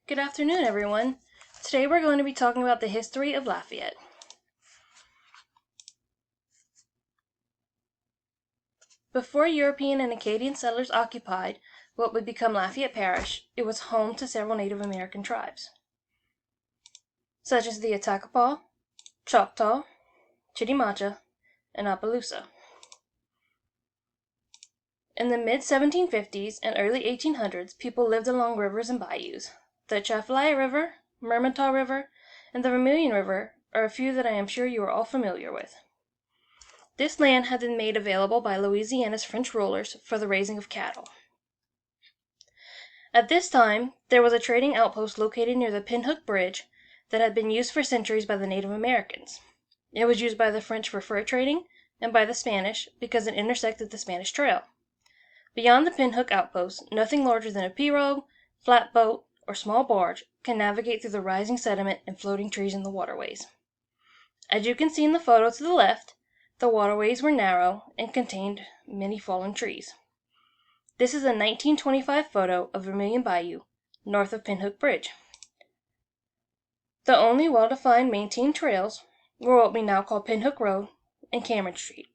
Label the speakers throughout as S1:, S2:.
S1: Good afternoon, everyone. Today we're going to be talking about the history of Lafayette. Before European and Acadian settlers occupied what would become Lafayette Parish, it was home to several Native American tribes, such as the Attakapaw, Choctaw, Chitimacha, and Appaloosa. In the mid-1750s and early 1800s, people lived along rivers and bayous. The Atchafalaya River, Mermentau River, and the Vermilion River are a few that I am sure you are all familiar with. This land had been made available by Louisiana's French rulers for the raising of cattle. At this time, there was a trading outpost located near the Pinhook Bridge that had been used for centuries by the Native Americans. It was used by the French for fur trading and by the Spanish because it intersected the Spanish Trail. Beyond the Pinhook outpost, nothing larger than a pirogue, flatboat, or small barge can navigate through the rising sediment and floating trees in the waterways. As you can see in the photo to the left, the waterways were narrow and contained many fallen trees. This is a 1925 photo of Vermilion Bayou, north of Pinhook Bridge. The only well-defined maintained trails were what we now call Pinhook Road and Cameron Street.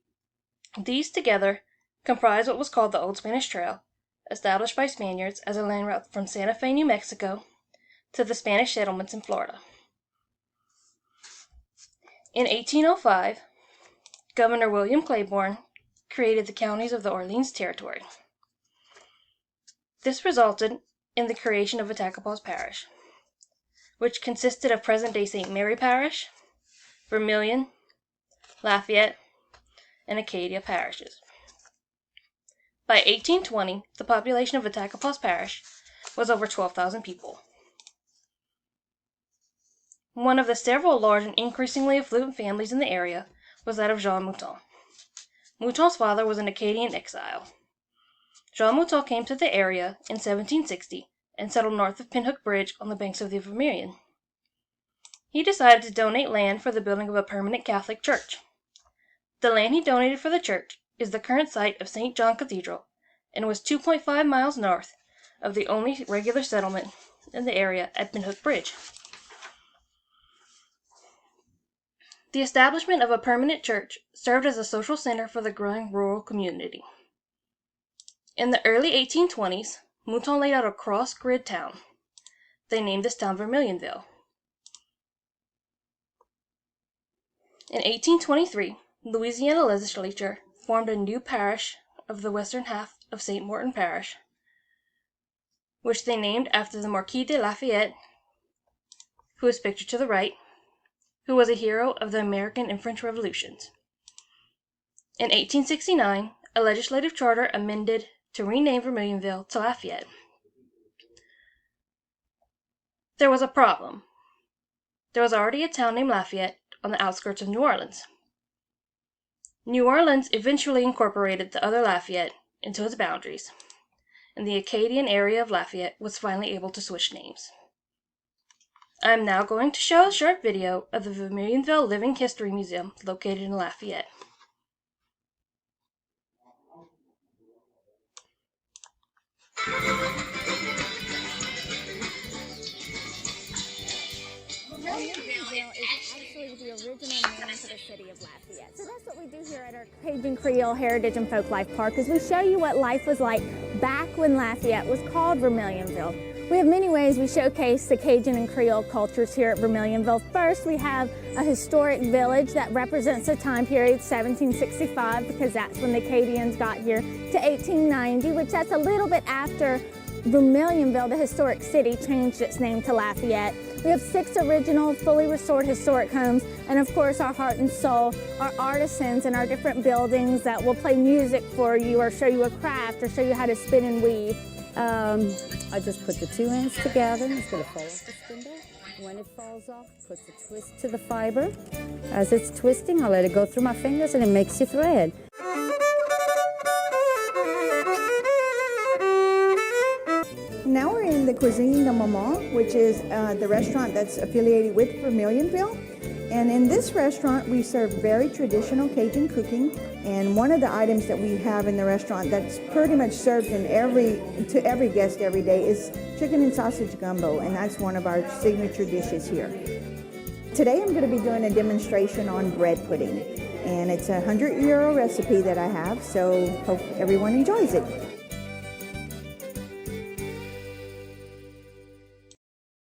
S1: These together comprise what was called the Old Spanish Trail, established by Spaniards as a land route from Santa Fe, New Mexico, to the Spanish settlements in Florida. In 1805, Governor William Claiborne created the counties of the Orleans Territory. This resulted in the creation of Attakapaw Parish, which consisted of present-day St. Mary Parish, Vermilion, Lafayette, and Acadia parishes. By 1820, the population of Attakapaw Parish was over 12,000 people. One of the several large and increasingly affluent families in the area was that of Jean Mouton. Mouton's father was an Acadian exile. Jean Mouton came to the area in 1760 and settled north of Pinhook Bridge on the banks of the Vermilion. He decided to donate land for the building of a permanent Catholic church. The land he donated for the church is the current site of St. John Cathedral and was 2.5 miles north of the only regular settlement in the area at Pinhook Bridge. The establishment of a permanent church served as a social center for the growing rural community. In the early 1820s, Mouton laid out a cross-grid town. They named this town Vermilionville. In 1823, Louisiana legislature formed a new parish of the western half of St. Martin Parish, which they named after the Marquis de Lafayette, who is pictured to the right, who was a hero of the American and French Revolutions. In 1869, a legislative charter amended to rename Vermilionville to Lafayette. There was a problem. There was already a town named Lafayette on the outskirts of New Orleans. New Orleans eventually incorporated the other Lafayette into its boundaries, and the Acadian area of Lafayette was finally able to switch names. I am now going to show a short video of the Vermilionville Living History Museum located in Lafayette.
S2: Vermilionville is actually the original name for the city of Lafayette. So that's what we do here at our Cajun Creole Heritage and Folk Life Park, is we show you what life was like back when Lafayette was called Vermilionville. We have many ways we showcase the Cajun and Creole cultures here at Vermilionville. First, we have a historic village that represents the time period 1765, because that's when the Acadians got here, to 1890, which that's a little bit after Vermilionville, the historic city, changed its name to Lafayette. We have 6 original, fully restored historic homes, and of course our heart and soul, our artisans and our different buildings that will play music for you or show you a craft or show you how to spin and weave.
S3: I just put the 2 ends together. It's going to fall off the spindle. When it falls off, put the twist to the fiber. As it's twisting, I'll let it go through my fingers and it makes you thread.
S4: Now we're in the Cuisine de Maman, which is the restaurant that's affiliated with Vermilionville. And in this restaurant, we serve very traditional Cajun cooking. And one of the items that we have in the restaurant that's pretty much served to every guest every day is chicken and sausage gumbo, and that's one of our signature dishes here. Today I'm going to be doing a demonstration on bread pudding, and it's a 100-year-old recipe that I have, so hope everyone enjoys it.